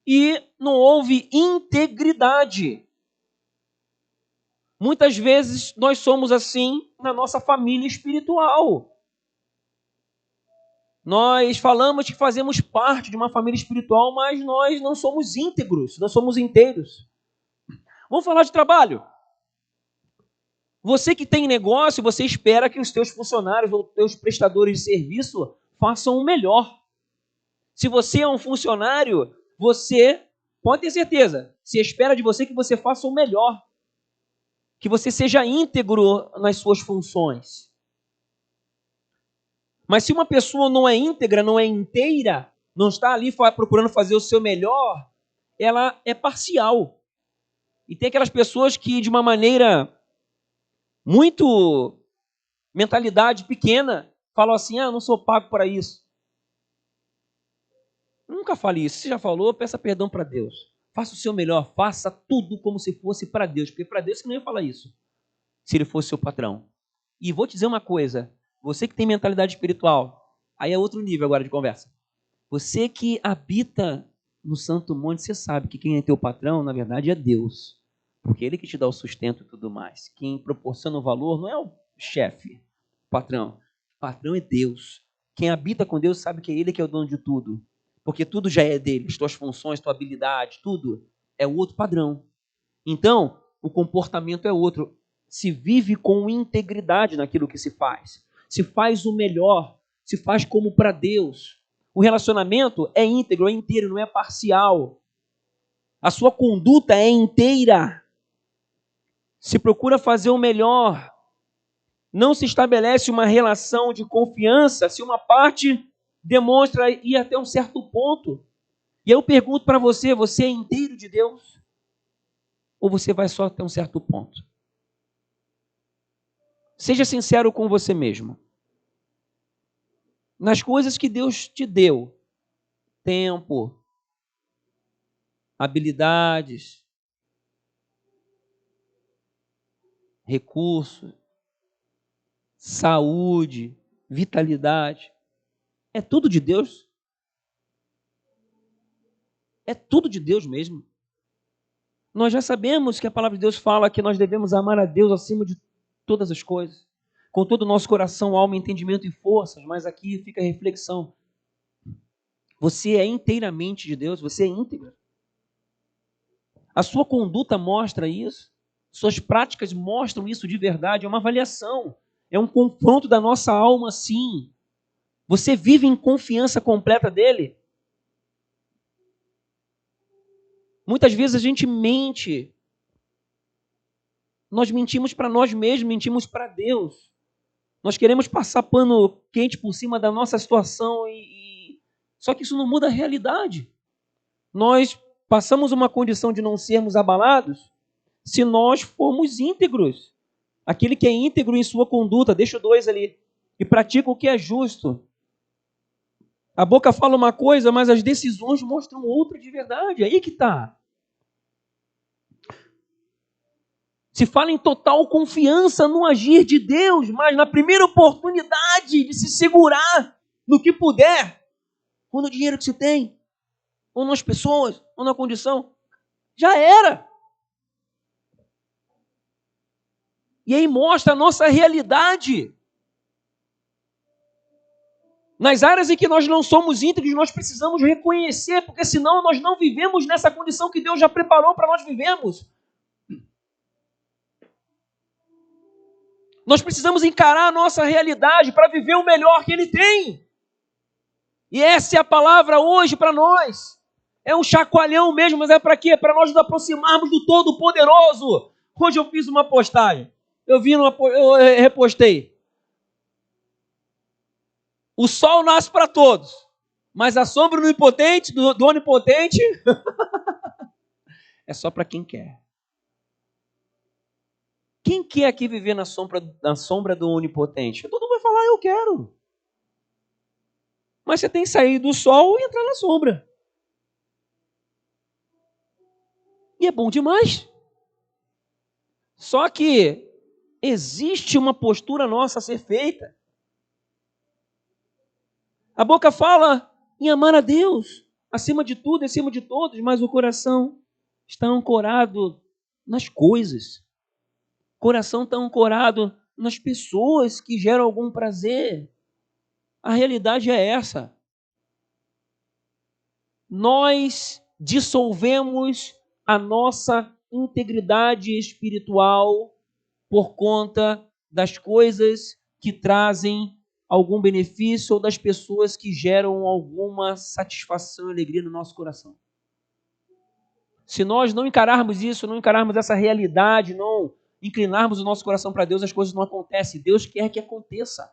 e não houve integridade. Muitas vezes nós somos assim na nossa família espiritual. Nós falamos que fazemos parte de uma família espiritual, mas nós não somos íntegros, não somos inteiros. Vamos falar de trabalho. Você que tem negócio, você espera que os teus funcionários ou teus prestadores de serviço façam o melhor. Se você é um funcionário, você pode ter certeza, se espera de você que você faça o melhor, que você seja íntegro nas suas funções. Mas se uma pessoa não é íntegra, não é inteira, não está ali procurando fazer o seu melhor, ela é parcial. E tem aquelas pessoas que, de uma maneira muito mentalidade pequena, falam assim, eu não sou pago para isso. Nunca fale isso. Se já falou, peça perdão para Deus. Faça o seu melhor, faça tudo como se fosse para Deus, porque para Deus você não ia falar isso, se ele fosse seu patrão. E vou te dizer uma coisa, você que tem mentalidade espiritual, aí é outro nível agora de conversa. Você que habita no Santo Monte, você sabe que quem é teu patrão, na verdade, é Deus. Porque ele que te dá o sustento e tudo mais. Quem proporciona o valor não é o chefe, o patrão. O patrão é Deus. Quem habita com Deus sabe que é ele que é o dono de tudo. Porque tudo já é dele. As tuas funções, tua habilidade, tudo é o outro padrão. Então, o comportamento é outro. Se vive com integridade naquilo que se faz. Se faz o melhor. Se faz como para Deus. O relacionamento é íntegro, é inteiro, não é parcial. A sua conduta é inteira. Se procura fazer o melhor. Não se estabelece uma relação de confiança se uma parte demonstra ir até um certo ponto. E eu pergunto para você, você é inteiro de Deus? Ou você vai só até um certo ponto? Seja sincero com você mesmo. Nas coisas que Deus te deu, tempo, habilidades, recursos, saúde, vitalidade, é tudo de Deus? É tudo de Deus mesmo? Nós já sabemos que a palavra de Deus fala que nós devemos amar a Deus acima de todas as coisas, com todo o nosso coração, alma, entendimento e forças, mas aqui fica a reflexão. Você é inteiramente de Deus? Você é íntegra? A sua conduta mostra isso? Suas práticas mostram isso de verdade? É uma avaliação, é um confronto da nossa alma, sim. Você vive em confiança completa dele? Muitas vezes a gente mente. Nós mentimos para nós mesmos, mentimos para Deus. Nós queremos passar pano quente por cima da nossa situação só que isso não muda a realidade. Nós passamos uma condição de não sermos abalados se nós formos íntegros. Aquele que é íntegro em sua conduta, deixa o 2 ali, e pratica o que é justo. A boca fala uma coisa, mas as decisões mostram outra de verdade. Aí que está. Se fala em total confiança no agir de Deus, mas na primeira oportunidade de se segurar no que puder, ou no dinheiro que se tem, ou nas pessoas, ou na condição, já era. E aí mostra a nossa realidade. Nas áreas em que nós não somos íntegros, nós precisamos reconhecer, porque senão nós não vivemos nessa condição que Deus já preparou para nós vivermos. Nós precisamos encarar a nossa realidade para viver o melhor que Ele tem. E essa é a palavra hoje para nós. É um chacoalhão mesmo, mas é para quê? Para nós nos aproximarmos do Todo-Poderoso. Hoje eu fiz uma postagem. Eu repostei. O sol nasce para todos, mas a sombra do impotente, do onipotente, é só para quem quer. Quem quer aqui viver na sombra do onipotente? Todo mundo vai falar, eu quero. Mas você tem que sair do sol e entrar na sombra. E é bom demais. Só que existe uma postura nossa a ser feita. A boca fala em amar a Deus, acima de tudo, acima de todos, mas o coração está ancorado nas coisas. O coração está ancorado nas pessoas que geram algum prazer. A realidade é essa. Nós dissolvemos a nossa integridade espiritual por conta das coisas que trazem algum benefício ou das pessoas que geram alguma satisfação e alegria no nosso coração. Se nós não encararmos isso, não encararmos essa realidade, não inclinarmos o nosso coração para Deus, as coisas não acontecem. Deus quer que aconteça.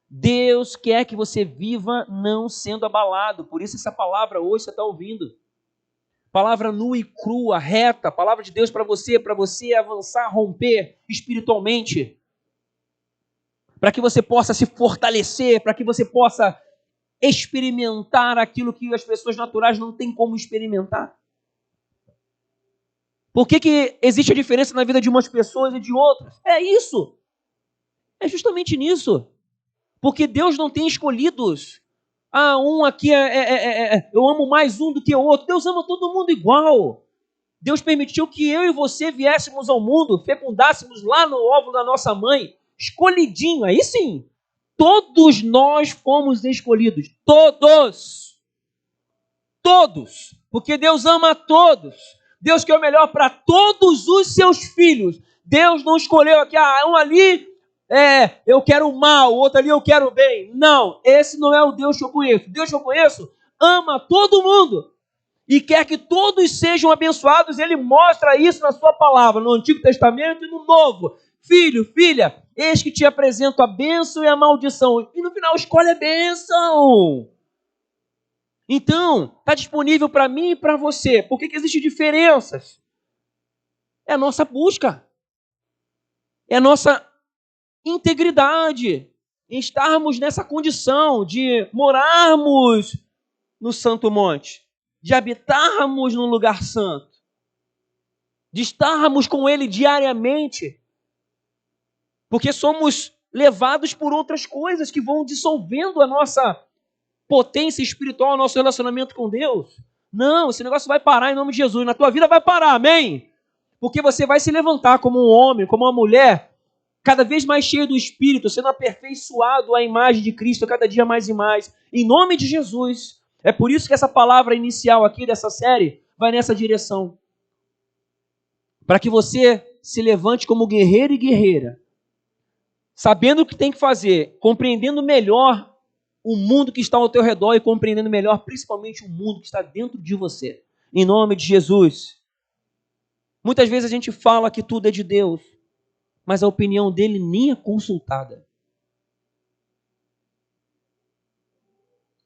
Deus quer que você viva não sendo abalado. Por isso essa palavra hoje você está ouvindo. Palavra nua e crua, reta, palavra de Deus para você avançar, romper espiritualmente. Para que você possa se fortalecer, para que você possa experimentar aquilo que as pessoas naturais não têm como experimentar. Por que existe a diferença na vida de umas pessoas e de outras? É isso. É justamente nisso. Porque Deus não tem escolhidos. Um aqui eu amo mais um do que o outro. Deus ama todo mundo igual. Deus permitiu que eu e você viéssemos ao mundo, fecundássemos lá no óvulo da nossa mãe, escolhidinho. Aí sim, todos nós fomos escolhidos. Todos. Todos. Porque Deus ama a todos. Deus quer o melhor para todos os seus filhos. Deus não escolheu aqui, um ali eu quero o mal, o outro ali eu quero o bem. Não, esse não é o Deus que eu conheço. Deus que eu conheço ama todo mundo e quer que todos sejam abençoados. Ele mostra isso na sua palavra, no Antigo Testamento e no Novo. Filho, filha, eis que te apresento a bênção e a maldição. E no final escolhe a bênção. Então, está disponível para mim e para você. Por que existem diferenças? É a nossa busca. É a nossa integridade. Em estarmos nessa condição de morarmos no Santo Monte. De habitarmos no lugar santo. De estarmos com Ele diariamente. Porque somos levados por outras coisas que vão dissolvendo a nossa potência espiritual, nosso relacionamento com Deus. Não, esse negócio vai parar em nome de Jesus. Na tua vida vai parar, amém? Porque você vai se levantar como um homem, como uma mulher, cada vez mais cheio do Espírito, sendo aperfeiçoado à imagem de Cristo, cada dia mais e mais. Em nome de Jesus. É por isso que essa palavra inicial aqui dessa série vai nessa direção. Para que você se levante como guerreiro e guerreira, sabendo o que tem que fazer, compreendendo melhor o mundo que está ao teu redor e compreendendo melhor, principalmente o mundo que está dentro de você. Em nome de Jesus. Muitas vezes a gente fala que tudo é de Deus, mas a opinião dele nem é consultada.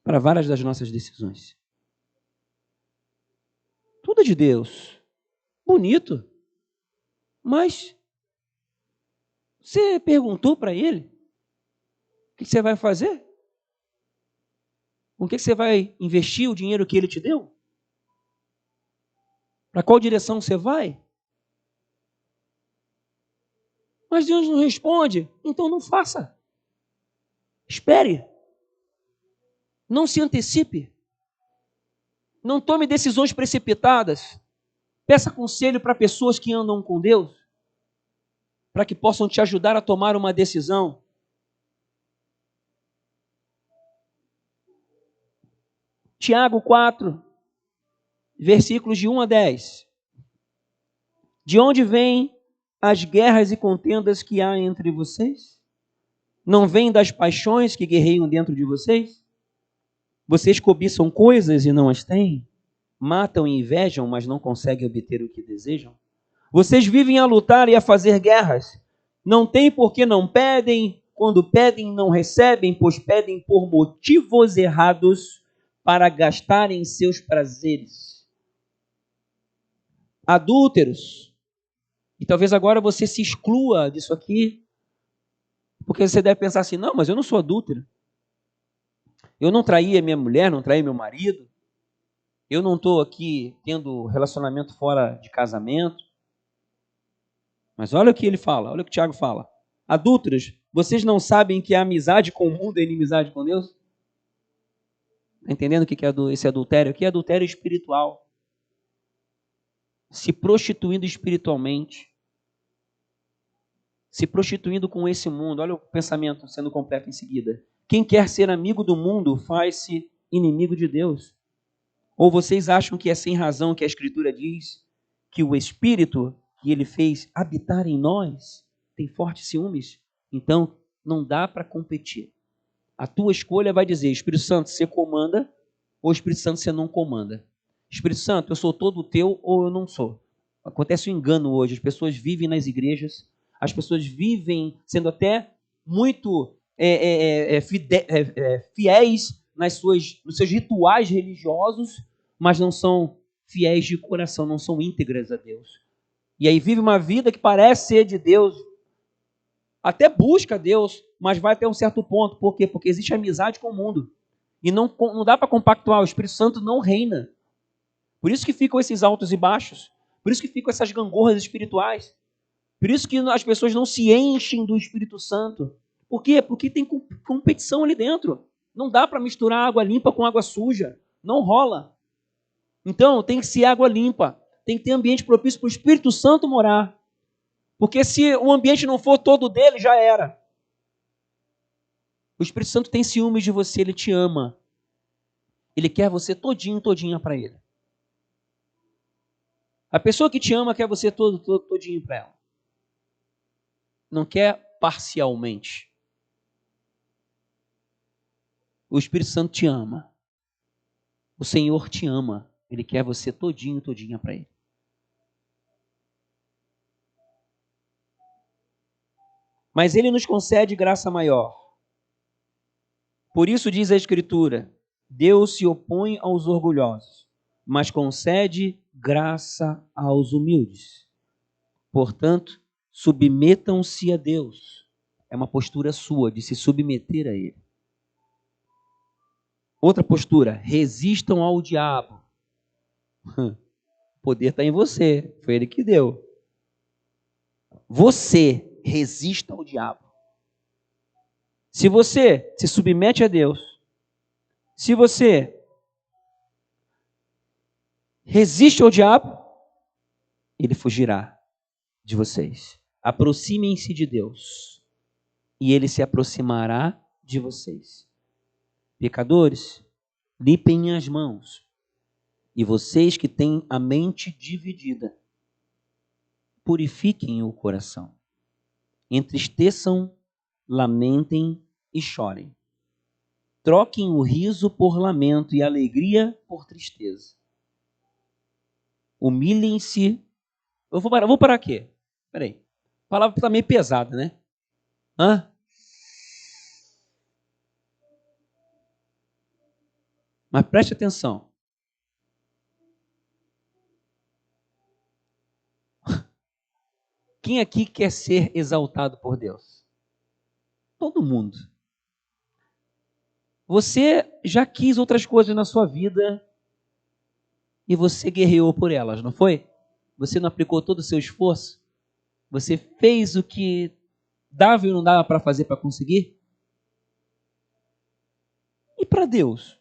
Para várias das nossas decisões. Tudo é de Deus. Bonito. Mas você perguntou para ele o que você vai fazer? Com o que você vai investir o dinheiro que ele te deu? Para qual direção você vai? Mas Deus não responde, então não faça. Espere. Não se antecipe. Não tome decisões precipitadas. Peça conselho para pessoas que andam com Deus, para que possam te ajudar a tomar uma decisão. Tiago 4, versículos de 1 a 10. De onde vêm as guerras e contendas que há entre vocês? Não vêm das paixões que guerreiam dentro de vocês? Vocês cobiçam coisas e não as têm? Matam e invejam, mas não conseguem obter o que desejam? Vocês vivem a lutar e a fazer guerras. Não têm porque não pedem. Quando pedem, não recebem, pois pedem por motivos errados para gastarem seus prazeres. Adúlteros. E talvez agora você se exclua disso aqui, porque você deve pensar assim, não, mas eu não sou adúltero. Eu não traí a minha mulher, não traí meu marido. Eu não estou aqui tendo relacionamento fora de casamento. Mas olha o que ele fala, olha o que o Tiago fala. Adúlteros, vocês não sabem que a amizade com o mundo é inimizade com Deus? Está entendendo o que é esse adultério? Aqui é adultério espiritual. Se prostituindo espiritualmente. Se prostituindo com esse mundo. Olha o pensamento sendo completo em seguida. Quem quer ser amigo do mundo faz-se inimigo de Deus. Ou vocês acham que é sem razão que a Escritura diz que o Espírito que ele fez habitar em nós tem fortes ciúmes? Então, não dá para competir. A tua escolha vai dizer, Espírito Santo, você comanda, ou Espírito Santo, você não comanda. Espírito Santo, eu sou todo teu ou eu não sou. Acontece um engano hoje, as pessoas vivem nas igrejas, as pessoas vivem sendo até muito fiéis nos seus rituais religiosos, mas não são fiéis de coração, não são íntegras a Deus. E aí vive uma vida que parece ser de Deus, até busca Deus, mas vai até um certo ponto. Por quê? Porque existe amizade com o mundo. E não dá para compactuar, o Espírito Santo não reina. Por isso que ficam esses altos e baixos. Por isso que ficam essas gangorras espirituais. Por isso que as pessoas não se enchem do Espírito Santo. Por quê? Porque tem competição ali dentro. Não dá para misturar água limpa com água suja. Não rola. Então, tem que ser água limpa. Tem que ter ambiente propício para o Espírito Santo morar. Porque se o ambiente não for todo dele, já era. O Espírito Santo tem ciúmes de você, ele te ama. Ele quer você todinha para ele. A pessoa que te ama quer você todinho para ela. Não quer parcialmente. O Espírito Santo te ama. O Senhor te ama. Ele quer você todinha para ele. Mas ele nos concede graça maior. Por isso diz a Escritura, Deus se opõe aos orgulhosos, mas concede graça aos humildes. Portanto, submetam-se a Deus. É uma postura sua de se submeter a Ele. Outra postura, resistam ao diabo. O poder está em você, foi Ele que deu. Você resista ao diabo. Se você se submete a Deus, se você resiste ao diabo, ele fugirá de vocês. Aproximem-se de Deus e ele se aproximará de vocês. Pecadores, limpem as mãos. E vocês que têm a mente dividida, purifiquem o coração. Entristeçam, lamentem e chorem. Troquem o riso por lamento e a alegria por tristeza. Humilhem-se. Eu vou parar aqui. Peraí. A palavra está meio pesada, né? Mas preste atenção. Quem aqui quer ser exaltado por Deus? Todo mundo. Você já quis outras coisas na sua vida e você guerreou por elas, não foi? Você não aplicou todo o seu esforço? Você fez o que dava e não dava para fazer para conseguir? E para Deus?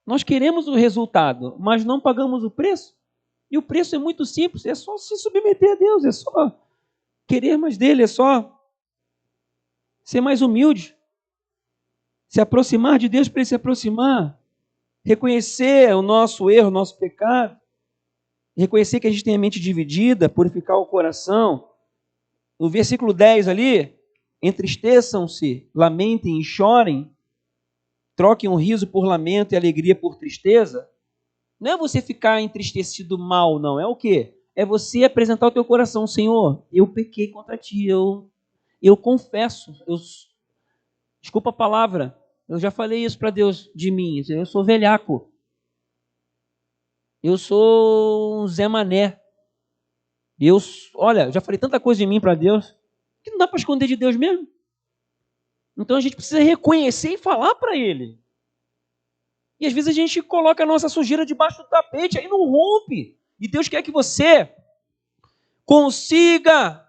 Nós queremos o resultado, mas não pagamos o preço? E o preço é muito simples, é só se submeter a Deus, é só querer mais dele, é só ser mais humilde. Se aproximar de Deus para ele se aproximar. Reconhecer o nosso erro, o nosso pecado. Reconhecer que a gente tem a mente dividida, purificar o coração. No versículo 10 ali, entristeçam-se, lamentem e chorem. Troquem o riso por lamento e alegria por tristeza. Não é você ficar entristecido mal, não. É o quê? É você apresentar o teu coração. Senhor, eu pequei contra ti, eu confesso. Desculpa a palavra. Eu já falei isso para Deus de mim. Eu sou velhaco. Eu sou um Zé Mané. Olha, já falei tanta coisa de mim para Deus que não dá para esconder de Deus mesmo. Então a gente precisa reconhecer e falar para Ele. E às vezes a gente coloca a nossa sujeira debaixo do tapete, aí não rompe. E Deus quer que você consiga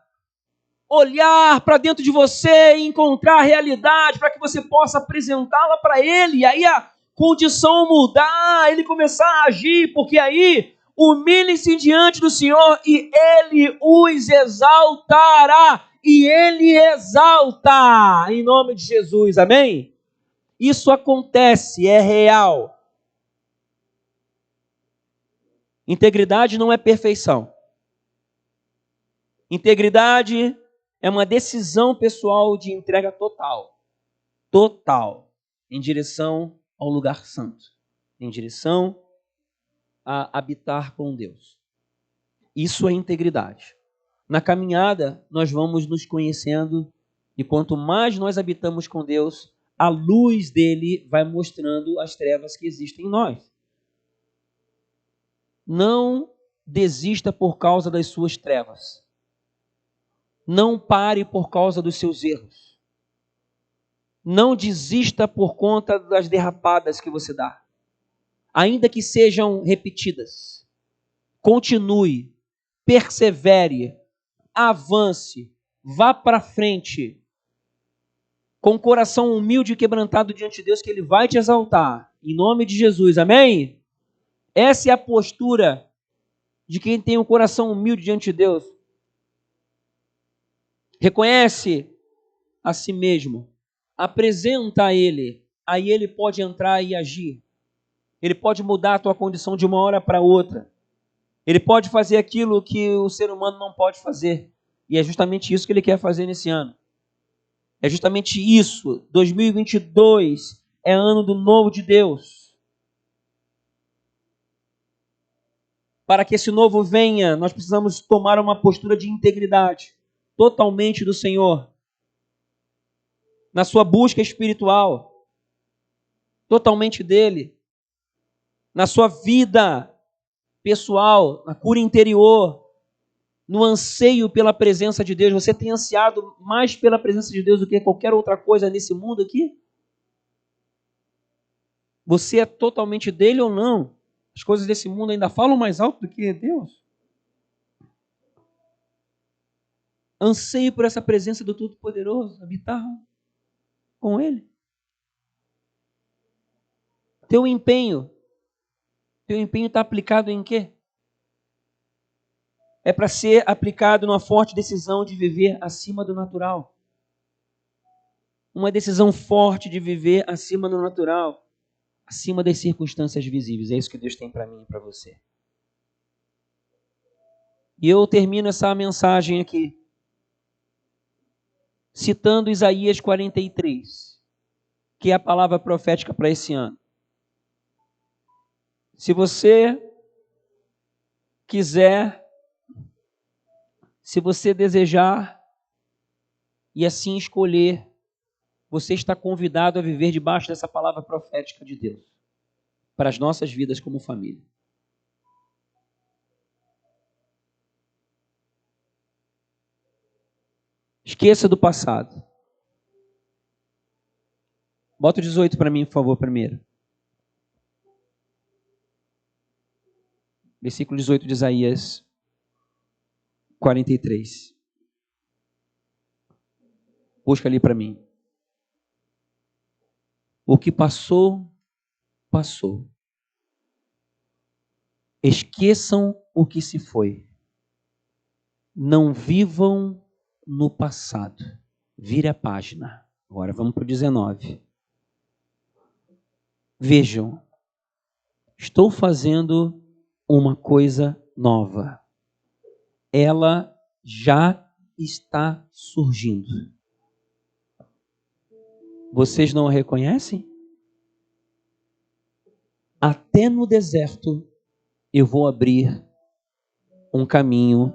olhar para dentro de você e encontrar a realidade para que você possa apresentá-la para Ele. E aí a condição mudar, Ele começar a agir, porque aí humilhem-se diante do Senhor e Ele os exaltará. E Ele exalta, em nome de Jesus, amém? Isso acontece, é real. Integridade não é perfeição. Integridade é uma decisão pessoal de entrega total, em direção ao lugar santo, em direção a habitar com Deus. Isso é integridade. Na caminhada, nós vamos nos conhecendo e quanto mais nós habitamos com Deus, a luz dele vai mostrando as trevas que existem em nós. Não desista por causa das suas trevas. Não pare por causa dos seus erros. Não desista por conta das derrapadas que você dá. Ainda que sejam repetidas. Continue, persevere, avance, vá para frente. Com o coração humilde e quebrantado diante de Deus, que Ele vai te exaltar. Em nome de Jesus, amém? Essa é a postura de quem tem um coração humilde diante de Deus. Reconhece a si mesmo, apresenta a Ele, aí Ele pode entrar e agir. Ele pode mudar a tua condição de uma hora para outra. Ele pode fazer aquilo que o ser humano não pode fazer. E é justamente isso que Ele quer fazer nesse ano. É justamente isso. 2022 é ano do novo de Deus. Para que esse novo venha, nós precisamos tomar uma postura de integridade. Totalmente do Senhor. Na sua busca espiritual. Totalmente dele. Na sua vida pessoal, na cura interior, no anseio pela presença de Deus. Você tem ansiado mais pela presença de Deus do que qualquer outra coisa nesse mundo aqui? Você é totalmente dele ou não? As coisas desse mundo ainda falam mais alto do que Deus? Anseio por essa presença do Todo-Poderoso, habitar com Ele. Teu empenho está aplicado em quê? É para ser aplicado numa forte decisão de viver acima do natural. Uma decisão forte de viver acima do natural, acima das circunstâncias visíveis. É isso que Deus tem para mim e para você. E eu termino essa mensagem aqui, citando Isaías 43, que é a palavra profética para esse ano. Se você quiser, se você desejar e assim escolher, você está convidado a viver debaixo dessa palavra profética de Deus para as nossas vidas como família. Esqueça do passado. Bota o 18 para mim, por favor, primeiro. Versículo 18 de Isaías 43. Busca ali para mim. O que passou, passou. Esqueçam o que se foi. Não vivam no passado. Vire a página. Agora vamos para o 19. Vejam, estou fazendo uma coisa nova. Ela já está surgindo. Vocês não a reconhecem? Até no deserto eu vou abrir um caminho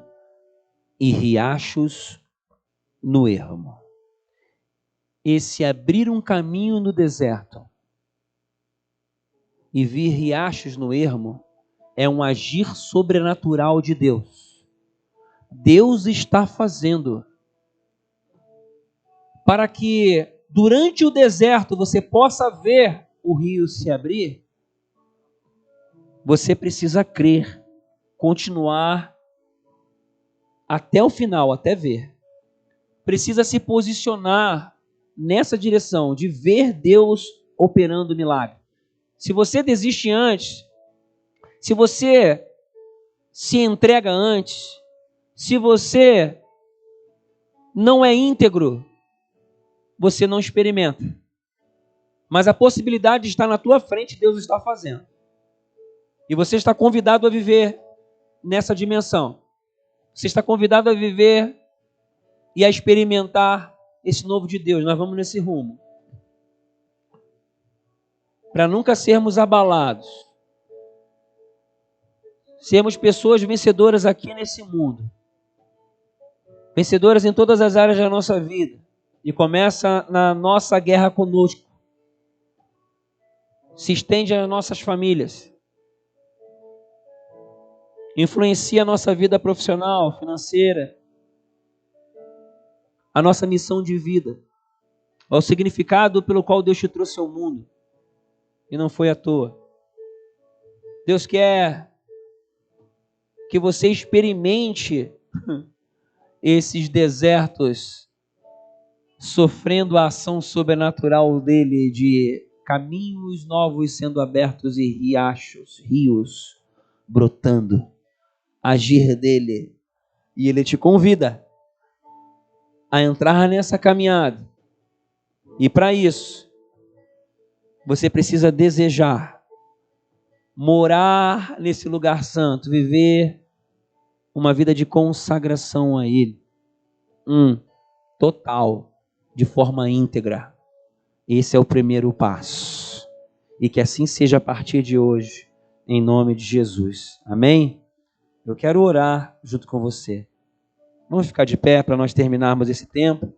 e riachos no ermo. Esse abrir um caminho no deserto e vir riachos no ermo é um agir sobrenatural de Deus. Deus está fazendo para que durante o deserto você possa ver o rio se abrir. Você precisa crer, continuar até o final, até ver. Precisa se posicionar nessa direção de ver Deus operando milagre. Se você desiste antes, se você se entrega antes, se você não é íntegro, você não experimenta. Mas a possibilidade está na tua frente, Deus está fazendo. E você está convidado a viver nessa dimensão. Você está convidado a viver e a experimentar esse novo de Deus. Nós vamos nesse rumo. Para nunca sermos abalados. Sermos pessoas vencedoras aqui nesse mundo. Vencedoras em todas as áreas da nossa vida. E começa na nossa guerra conosco. Se estende às nossas famílias. Influencia a nossa vida profissional, financeira. A nossa missão de vida. O significado pelo qual Deus te trouxe ao mundo. E não foi à toa. Deus quer que você experimente esses desertos, sofrendo a ação sobrenatural dele, de caminhos novos sendo abertos e rios brotando, agir dele. E ele te convida a entrar nessa caminhada. E para isso, você precisa desejar morar nesse lugar santo, viver uma vida de consagração a Ele. Total, de forma íntegra. Esse é o primeiro passo. E que assim seja a partir de hoje, em nome de Jesus. Amém? Eu quero orar junto com você. Vamos ficar de pé para nós terminarmos esse tempo.